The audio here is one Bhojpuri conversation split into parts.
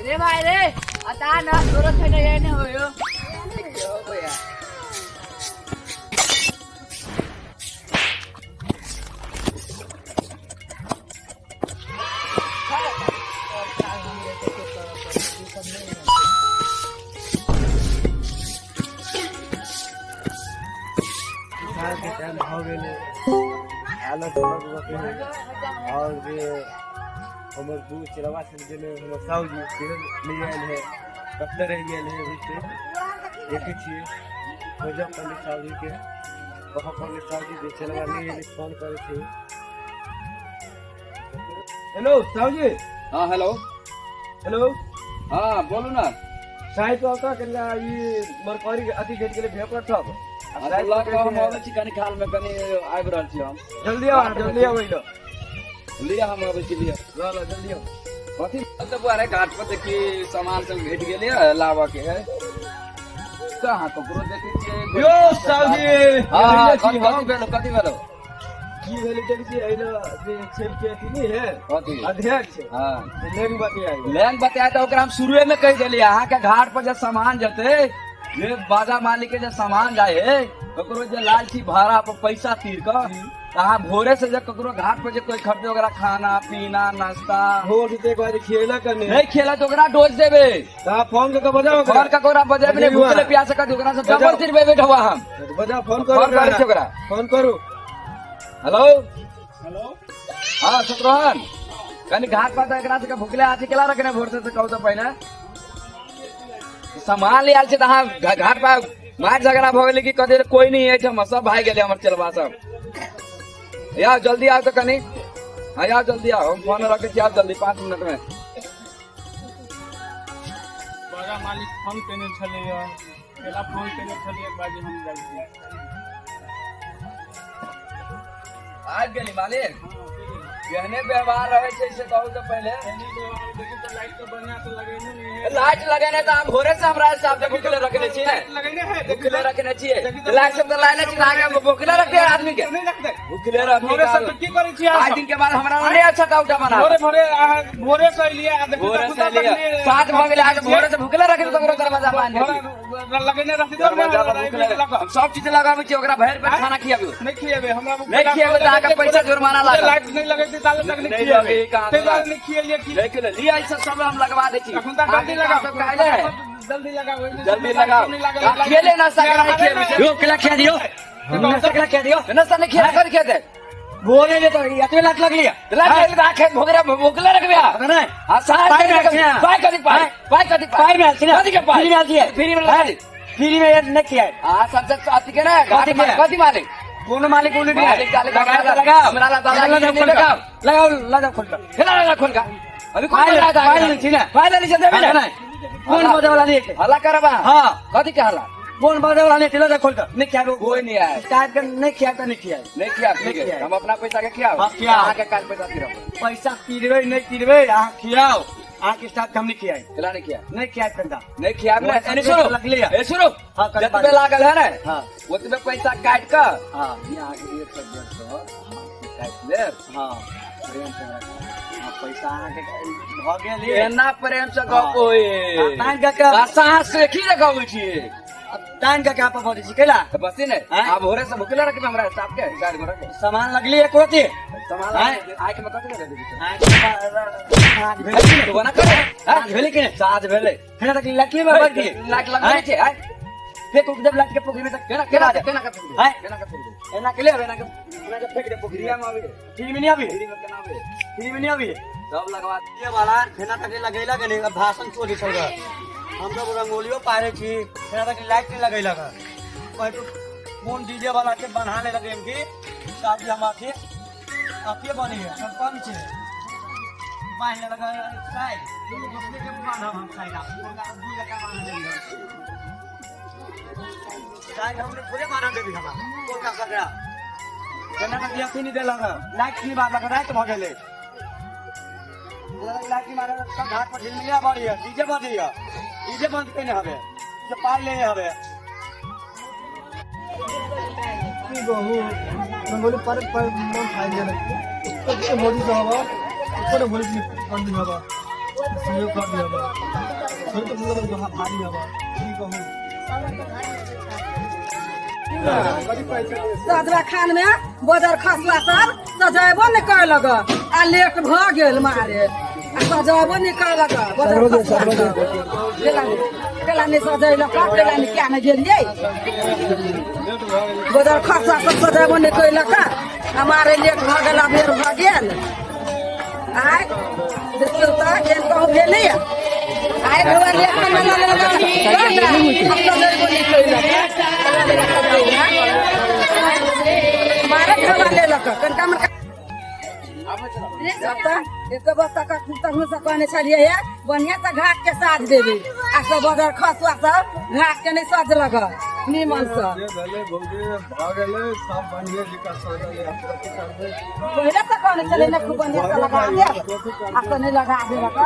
रे भाई रे आता ना सूरत से नहीं ने होयो यो भैया के टाइम हो गए हालत और ये हमर दू चिरवा से जेने हमर साउजी फिर ले आयल है कत्ते रह गेल है अभी से देखे छिए खोजब पहले साउजी के वहां पर साउजी दे चिरवा ले आयल फोन करे थे। हेलो साउजी। हाँ हेलो हेलो हाँ बोलो ना। साई तो का कन्या ये मरकरी अति गेट के लिए भेपर था अरे लग हम आवे छी कनी खाल में कनी आबि रहल छी हम। जल्दी आओ लो लिया हम आवे छी लिया लो जल्दी आओ। कथी तो बारे घाट पर देखी सामान सब भेट गेले है लावा के है कहां ककरो देखे छी यो साउजी। हां कथी भेलो की भेले देखी आइलो जे छेल के नहीं है कथी अध्यक्ष। हां लेंग बतियाई लैंग बताया तो ओकरा हम शुरुए में कह देली अहां के घाट पर जे सामान जते ये बाजा मालिक के जे सामान जाए है ककरो जे लाल छी भाड़ा पर पैसा तीर का कहाँ भोरे से जब ककरो घाट पर जे कोई खरीदे ओकरा खाना पीना नाश्ता हो जते को खेला करने नहीं खेला तो ओकरा डोज देबे ता फोन के बजाओ फोन का कोरा बजेबे नहीं भूखले प्यास का ओकरा से डबल तीर बेबे ढवा हम बजा फोन फोन करे करो ओकरा फोन करो। हेलो हेलो हां सतरोहन कनी घाट पर एकरा से भूखले आछी केला रखने भोर से कहू तो पहले सामान ले आल छे तहां घाट पर मार झगड़ा भ गेले कि कदे कोई नहीं है हम सब भाई गेले हमर चलवा सब यार जल्दी आओ तो कनी। हाँ यार जल्दी आओ हम फोन रखे छी आप जल्दी 5 मिनट में। बड़ा मालिक फोन केने छले या केला फोन केने छले एक बाजी हम जाइ छी आज गेली मालिक कहने व्यवहार रहे छे से कहू तो पहले लेकिन तो लाइट तो बढ़िया तो लगेने नहीं है लाइट लगाने तो हम भोरे से हमरा साहब के भूखले रखने छिए लगेने है भूखले रखने छिए लाइट सब तो लाइने छी आगे भूखले रखते आदमी के नहीं लगते भूखले रखने भोरे सब की करै छी आज दिन के बाद हमरा नहीं अच्छा का उठा बना भोरे से लिए आ देखो भोरे से लिए 7 भ गेले आज भोरे से भूखले रखे तो दरवाजा बांध दे लगेने रखी दरवाजा भूखले हम सब चीज लगावे छी ओकरा भैर पेट खाना खियाबे नहीं खिएबे हमरा नहीं खियाबे तो आके पैसा जुर्माना लागे लाइट नहीं लगेती ताले तक नहीं खिएबे नहीं खिएलिए की लेकिन लिया ऐसा सब हम लगवा दे छी अखन तक जल्दी लगाओ सब काले है जल्दी लगाओ जल्दी लगाओ खेले ना सकरा खेले यो केला खिया दियो केला खिया दियो नाश्ता नहीं खिया कर दे बोले ले तो इतने लाख लग लिया लाख राखे भोगरा भोगला रख गया नहीं हां साथ पाई कदी पाई में आती ना कदी के पाई में आती है फ्री में नहीं किया हां सब आती के ना कदी मालिक कौन मालिक बोले लगा हमरा लगाओ खोल का अभी कौन लगा था फाइनल नहीं चलते ना कौन बजे वाला नहीं हल्ला करबा हां कथि के हल्ला कौन बजे वाला नहीं तिला खोल का नहीं क्या कोई नहीं आया स्टार्ट कर नहीं किया तो नहीं किया हम अपना पैसा के खियाओ आके काल पैसा पैसा तीरवे नहीं तीरवे आ खियाओ आके स्टार्ट हम नहीं किया चला नहीं किया कंदा नहीं किया नहीं सुनो लग लिया ए सुनो हां जतबे लागल है ना हां ओतबे पैसा काट के हां ये आगे 100 काट ले हां प्रेम से पैसा आके भ गेल एना प्रेम से गप होए तान का साहस से की लगाबै छी तान का क्या पकड़ छी केला बस ने अब भोरे से भूखले रख हमरा स्टाफ के गाड़ी में रख सामान लगली एक होती सामान आके में कत लगा दे आज भेले तो बना कर आज भेले के आज भेले हेना तक लकली में बढ़ गई लाख लगा छे है फेंक उक जब लाख के पोखरी में तक केना का है केना का एना के ले एना के फेंक दे पोखरिया में आवे फ्री में नहीं आवे फ्री में नहीं आवे सब लगवा ये वाला हेना तक लगैला के नहीं भाषण चोरी चल रहा हम सब रंगोलियो पारे छी हेना तक लाइट नहीं लगैला का कौन डीजे वाला के बनाने लगे हम की शादी हम आके आप ये बनी है सब कम छे बाहर लगा साइड दूसरे के बांधा हम साइड आप दू लगा बांधा देंगे साइड हमने पूरे बांधा देबी हम कोन का सकरा केना का दिया नहीं देला का लाइट नहीं बात लगा रात भ गेले लाइट नहीं मारे सब घाट पर झिलमिया बाड़ी है डीजे बंद कने हवे से पार ले हवे की बहु रंगोली पर मन खाई ले तो मोदी साहब ऊपर बोली बंद हवा सहयोग कर दिया बा तो मतलब जो भारी है बा ठीक कहूं सजवा खान में बदर खसला सब सजाबो नहीं कर लग आ लेट भ गेल मारे आ सजाबो नहीं कर लग बदर केला नहीं सजैलक केला नहीं क्या नहीं गेलिए बदर खसला सब सजाबो नहीं कैलक हमारे लेट भ गेल बेर भ गेल आय देखियो त केन कहू भेलै आय घर लेट में ना लगा सजाबो नहीं कैलक मारे खवा ले लक कनका मन एक बस्ता का तहनु से कहने छलिए है बढ़िया से घाट के साथ देबी आ सब बदर खसुआ सब घाट के नहीं सज लग निमन से भले भौजी भागले सब बढ़िया जी का सजल है करबे पहले से कहने चले ना खूब बढ़िया से लगा दे आ तो नहीं लगा दे लग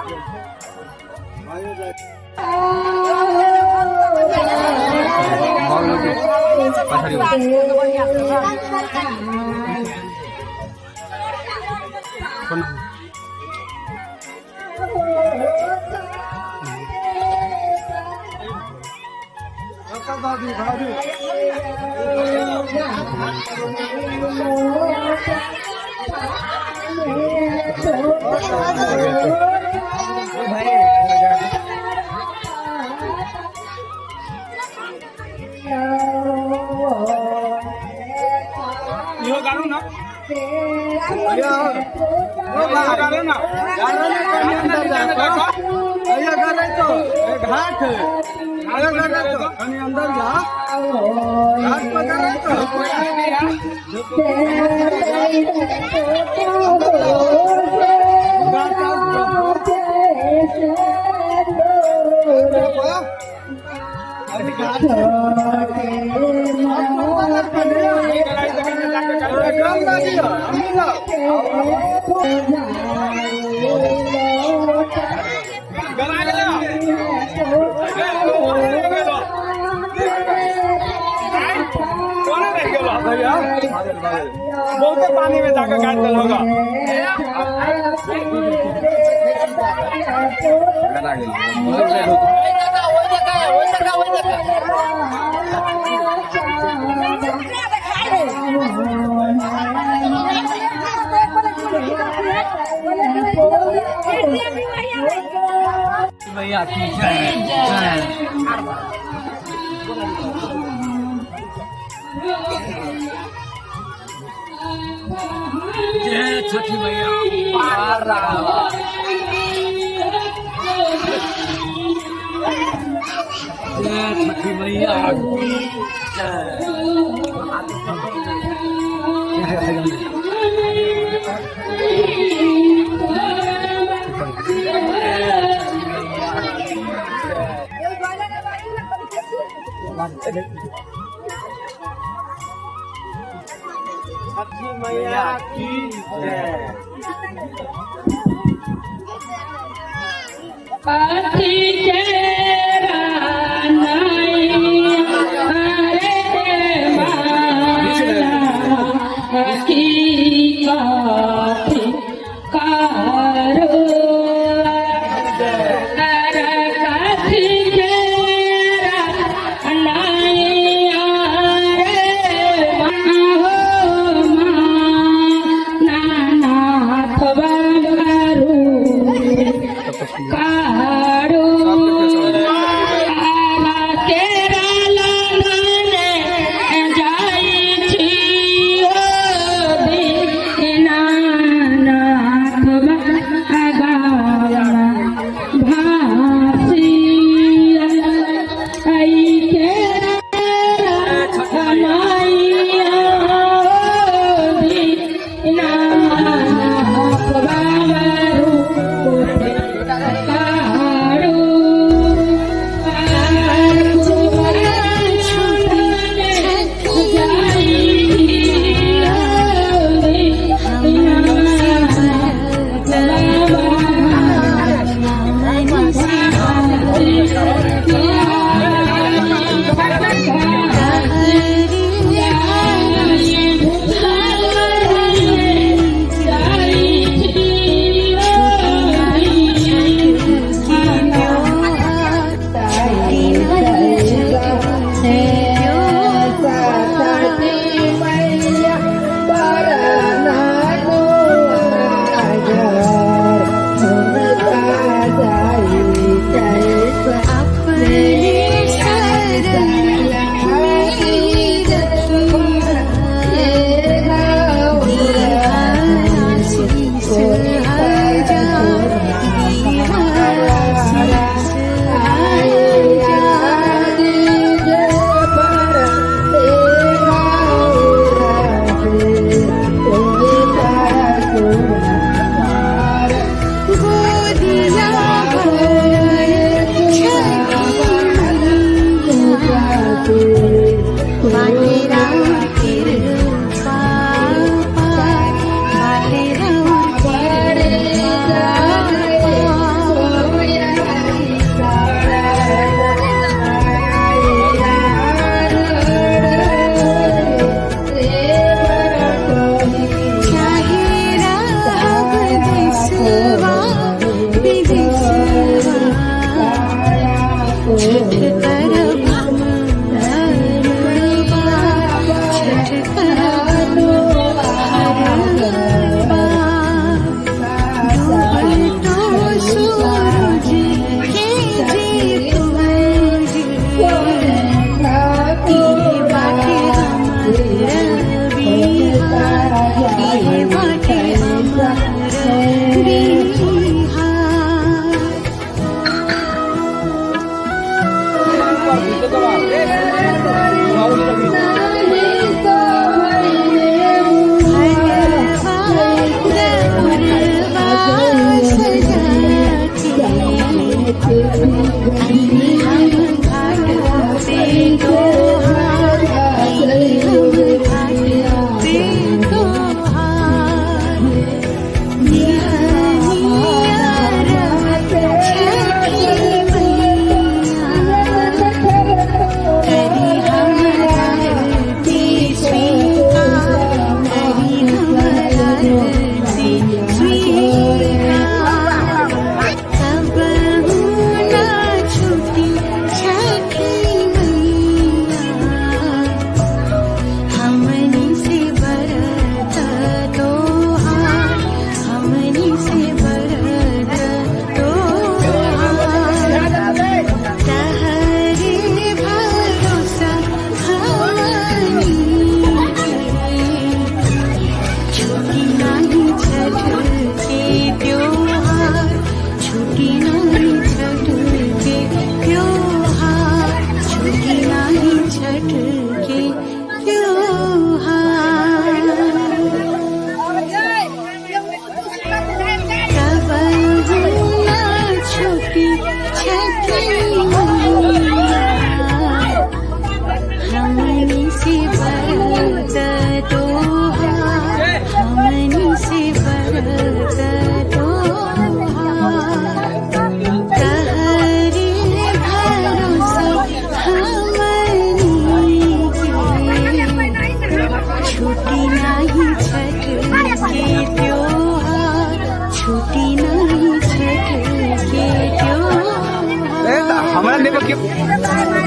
दादी दादी यो गाड़ू ना यो गाड़ू ना आया करे तो घाट आया करे तो कहीं अंदर जा घाट पर करे तो बहुत पानी में जाकर काट दल होगा भैया जय छठी मैया पार रहा जय छठी मैया छठी मैया की जय पाथी तेरा नहीं अरे माना की पाथी कारो अरे पाथी तेरा नहीं अरे माना नाथ बारू कारो आला तेरा लाने जाई छी ओ दीनानाथ बागावा भासी आई तेरा कमाइया दीनानाथ बागारू हमारा देखो क्यों